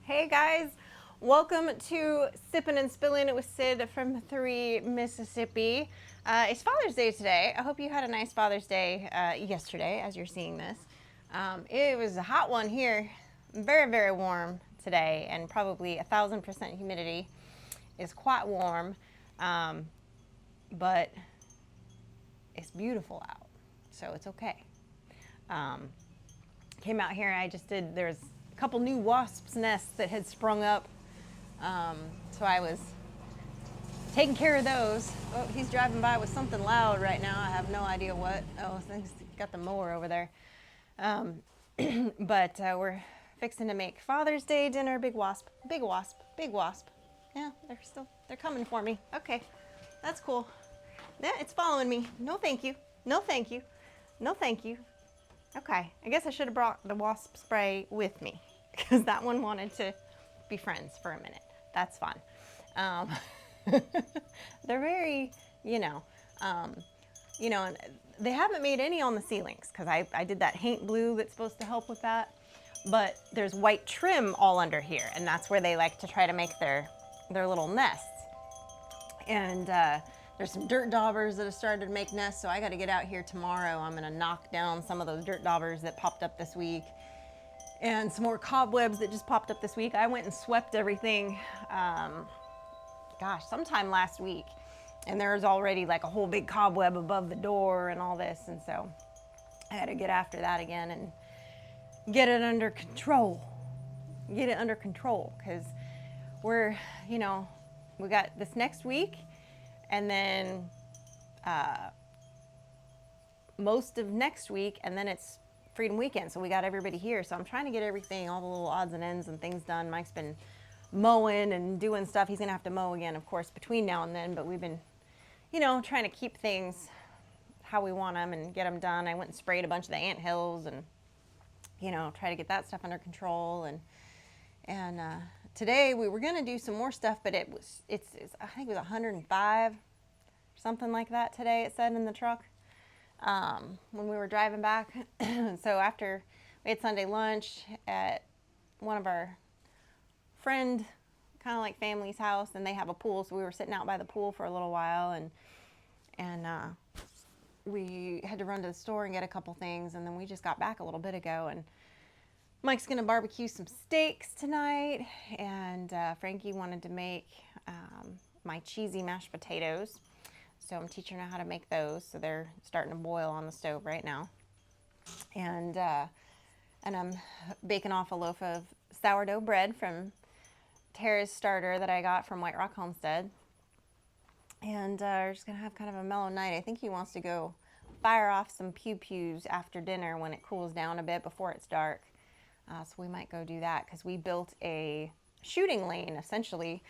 Hey guys, welcome to Sippin' and Spillin' with Sid from 3 Mississippi. It's Father's Day today. I hope you had a nice Father's Day yesterday as you're seeing this. It was a hot one here, very, very warm today, and probably 1,000% humidity. It's quite warm, but it's beautiful out, so it's okay. Came out here and there's a couple new wasps' nests that had sprung up. So I was taking care of those. Oh, he's driving by with something loud right now. I have no idea what. Oh, I think he's got the mower over there. But we're fixing to make Father's Day dinner. Big wasp, big wasp, big wasp. Yeah, they're coming for me. Okay, that's cool. Yeah, it's following me. No thank you. No thank you. No thank you. Okay, I guess I should have brought the wasp spray with me because that one wanted to be friends for a minute. That's fun. They're very, and they haven't made any on the ceilings because I did that haint blue that's supposed to help with that. But there's white trim all under here, and that's where they like to try to make their little nests. And there's some dirt daubers that have started to make nests, so I got to get out here tomorrow. I'm going to knock down some of those dirt daubers that popped up this week and some more cobwebs that just popped up this week. I went and swept everything, sometime last week, and there's already like a whole big cobweb above the door and all this, and so I had to get after that again and get it under control. Get it under control because we got this next week. And then most of next week, and then it's Freedom Weekend, so we got everybody here. So I'm trying to get everything, all the little odds and ends and things done. Mike's been mowing and doing stuff. He's gonna have to mow again, of course, between now and then, but we've been, trying to keep things how we want them and get them done. I went and sprayed a bunch of the anthills and, try to get that stuff under control. And today we were gonna do some more stuff, but it's I think it was 105, something like that today. It said in the truck when we were driving back. So after we had Sunday lunch at one of our friend, kind of like family's house, and they have a pool, so we were sitting out by the pool for a little while, and we had to run to the store and get a couple things, and then we just got back a little bit ago, and Mike's gonna barbecue some steaks tonight, and Frankie wanted to make my cheesy mashed potatoes. So I'm teaching her how to make those. So they're starting to boil on the stove right now. And I'm baking off a loaf of sourdough bread from Tara's starter that I got from White Rock Homestead. And we're just gonna have kind of a mellow night. I think he wants to go fire off some pew-pews after dinner when it cools down a bit before it's dark. So we might go do that because we built a shooting lane essentially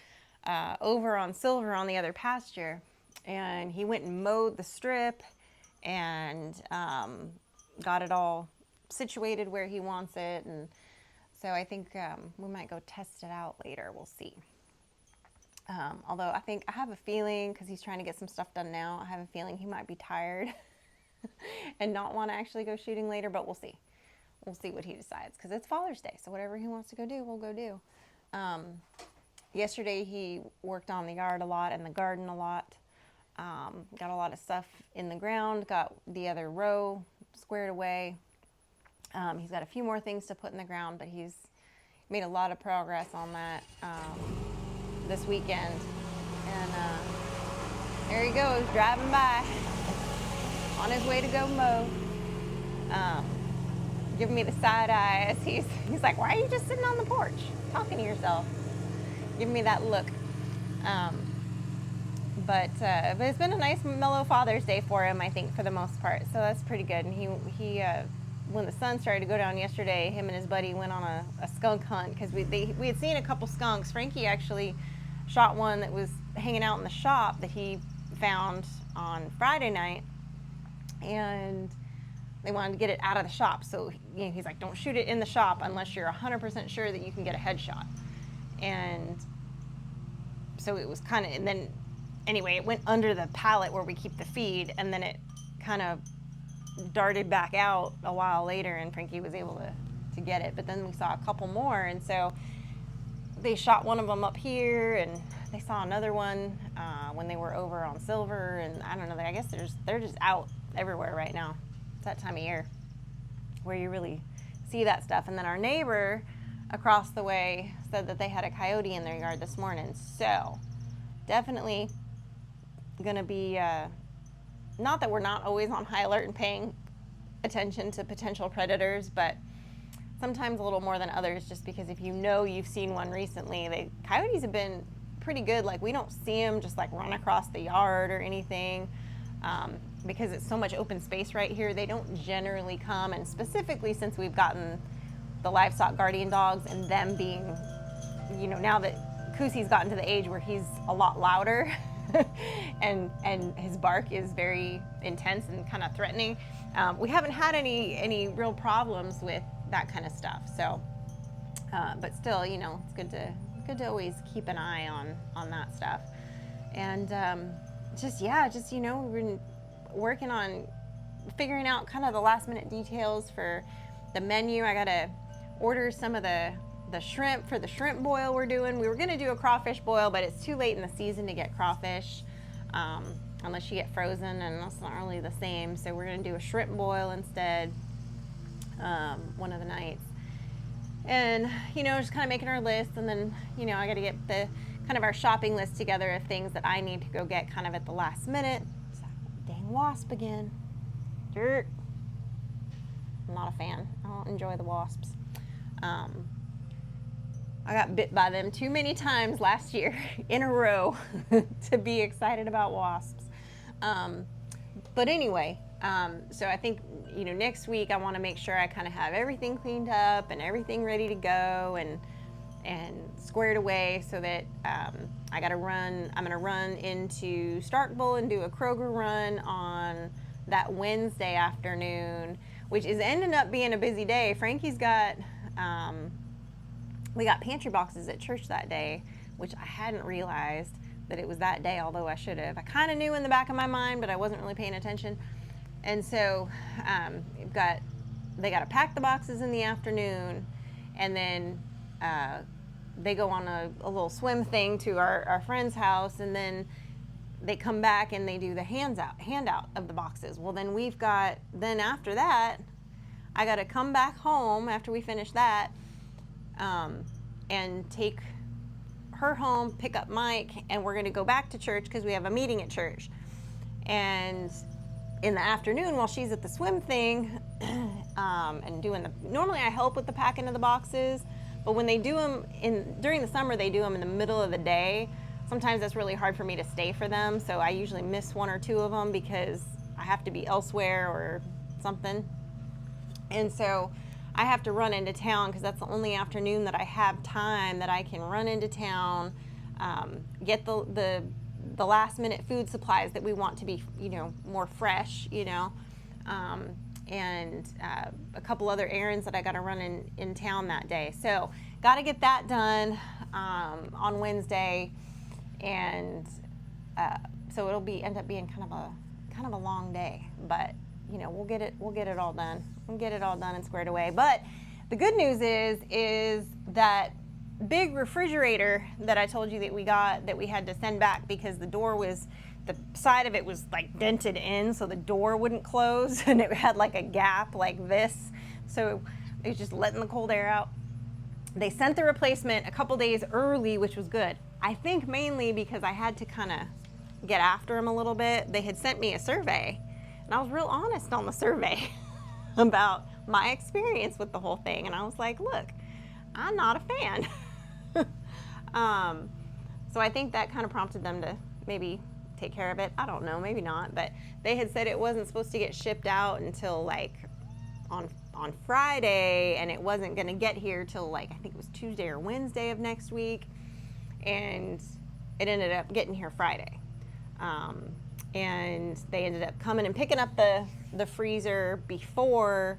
over on Silver on the other pasture, and he went and mowed the strip and got it all situated where he wants it, and so I think we might go test it out later. We'll see. Although I have a feeling, because he's trying to get some stuff done now, I have a feeling he might be tired and not want to actually go shooting later, but we'll see. We'll see what he decides, because it's Father's Day, so whatever he wants to go do, we'll go do. Yesterday he worked on the yard a lot and the garden a lot. Got a lot of stuff in the ground, got the other row squared away. He's got a few more things to put in the ground, but he's made a lot of progress on that this weekend. And there he goes, driving by on his way to go mow. Giving me the side eye as he's like, why are you just sitting on the porch talking to yourself? Giving me that look. But it's been a nice mellow Father's Day for him, I think, for the most part. So that's pretty good. And he when the sun started to go down yesterday, him and his buddy went on a skunk hunt because we had seen a couple skunks. Frankie actually shot one that was hanging out in the shop that he found on Friday night, and they wanted to get it out of the shop. So he's like, don't shoot it in the shop unless you're 100% sure that you can get a headshot. And so it was kind of, and then anyway, it went under the pallet where we keep the feed, and then it kind of darted back out a while later, and Frankie was able to get it. But then we saw a couple more, and so they shot one of them up here, and they saw another one when they were over on Silver, and I don't know, I guess they're just out everywhere right now. It's that time of year where you really see that stuff. And then our neighbor across the way said that they had a coyote in their yard this morning. So definitely gonna be, not that we're not always on high alert and paying attention to potential predators, but sometimes a little more than others, just because if you know you've seen one recently, coyotes have been pretty good. Like, we don't see them just like run across the yard or anything, because it's so much open space right here. They don't generally come, and specifically since we've gotten the livestock guardian dogs, and them being, you know, now that Koosie's gotten to the age where he's a lot louder and his bark is very intense and kind of threatening, we haven't had any real problems with that kind of stuff. So, but still, you know, it's good to always keep an eye on that stuff. And just, you know, we've been working on figuring out kind of the last minute details for the menu. I gotta order some of the shrimp for the shrimp boil we're doing. We were gonna do a crawfish boil, but it's too late in the season to get crawfish, unless you get frozen, and that's not really the same. So we're gonna do a shrimp boil instead, one of the nights. And, you know, just kind of making our list, and then, you know, I gotta get the kind of our shopping list together of things that I need to go get kind of at the last minute. So, dang wasp again. Dirt. I'm not a fan. I don't enjoy the wasps. I got bit by them too many times last year in a row to be excited about wasps. But anyway, so I think, you know, next week I want to make sure I kind of have everything cleaned up and everything ready to go and squared away, so that I'm gonna run into Starkville and do a Kroger run on that Wednesday afternoon, which is ending up being a busy day. Frankie's got, we got pantry boxes at church that day, which I hadn't realized that it was that day, although I should have. I kind of knew in the back of my mind, but I wasn't really paying attention. And so they got to pack the boxes in the afternoon, and then they go on a little swim thing to our friend's house, and then they come back and they do the handout of the boxes. Well, then after that, I got to come back home after we finish that, and take her home, pick up Mike, and we're going to go back to church because we have a meeting at church. And in the afternoon, while she's at the swim thing, and normally I help with the packing of the boxes, but when they do them during the summer, they do them in the middle of the day. Sometimes that's really hard for me to stay for them, so I usually miss one or two of them because I have to be elsewhere or something. And so I have to run into town because that's the only afternoon that I have time that I can run into town, get the last minute food supplies that we want to be, you know, more fresh, you know, and a couple other errands that I got to run in town that day. So got to get that done on Wednesday, and so it'll end up being kind of a long day, but you know, we'll get it all done. We'll get it all done and squared away. But the good news is that big refrigerator that I told you that we got, that we had to send back because the side of it was like dented in, so the door wouldn't close, and it had like a gap like this, so it was just letting the cold air out. They sent the replacement a couple days early, which was good. I think mainly because I had to kind of get after them a little bit. They had sent me a survey, and I was real honest on the survey about my experience with the whole thing. And I was like, look, I'm not a fan. So I think that kind of prompted them to maybe take care of it. I don't know, maybe not. But they had said it wasn't supposed to get shipped out until like on Friday, and it wasn't going to get here till like, I think it was Tuesday or Wednesday of next week. And it ended up getting here Friday. And they ended up coming and picking up the freezer before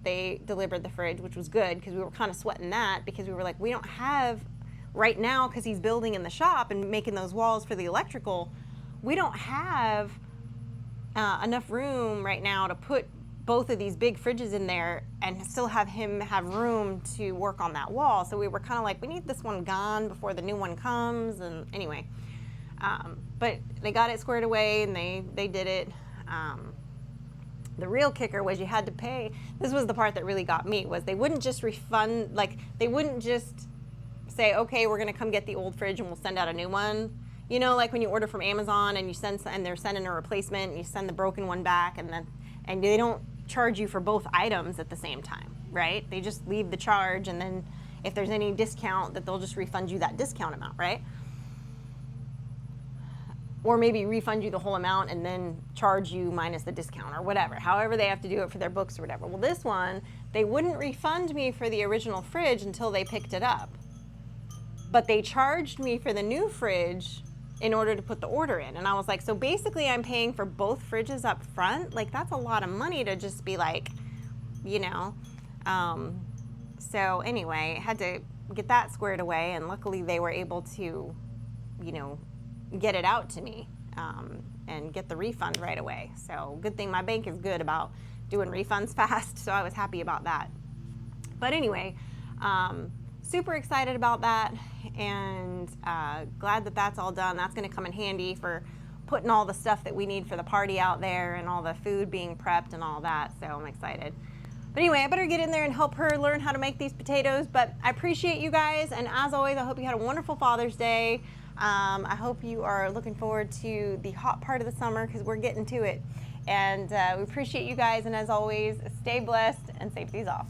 they delivered the fridge, which was good because we were kind of sweating that, because we were like, we don't have right now, because he's building in the shop and making those walls for the electrical, we don't have enough room right now to put both of these big fridges in there and still have him have room to work on that wall. So we were kind of like, we need this one gone before the new one comes. And anyway, but they got it squared away, and they did it. The real kicker was you had to pay. This was the part that really got me, was they wouldn't just refund, like they wouldn't just say, okay, we're gonna come get the old fridge and we'll send out a new one. You know, like when you order from Amazon and they're sending a replacement, and you send the broken one back, and they don't charge you for both items at the same time, right? They just leave the charge, and then if there's any discount, that they'll just refund you that discount amount, right? Or maybe refund you the whole amount and then charge you minus the discount, or whatever, however they have to do it for their books or whatever. Well, this one, they wouldn't refund me for the original fridge until they picked it up. But they charged me for the new fridge in order to put the order in. And I was like, so basically I'm paying for both fridges up front? Like, that's a lot of money to just be like, you know. So anyway, I had to get that squared away, and luckily they were able to, you know, get it out to me and get the refund right away. So good thing my bank is good about doing refunds fast, so I was happy about that. But anyway, super excited about that, and glad that that's all done. That's going to come in handy for putting all the stuff that we need for the party out there, and all the food being prepped and all that, so I'm excited. But anyway, I better get in there and help her learn how to make these potatoes. But I appreciate you guys, and as always, I hope you had a wonderful Father's Day. I hope you are looking forward to the hot part of the summer, because we're getting to it. And we appreciate you guys, and as always, stay blessed and safety's off.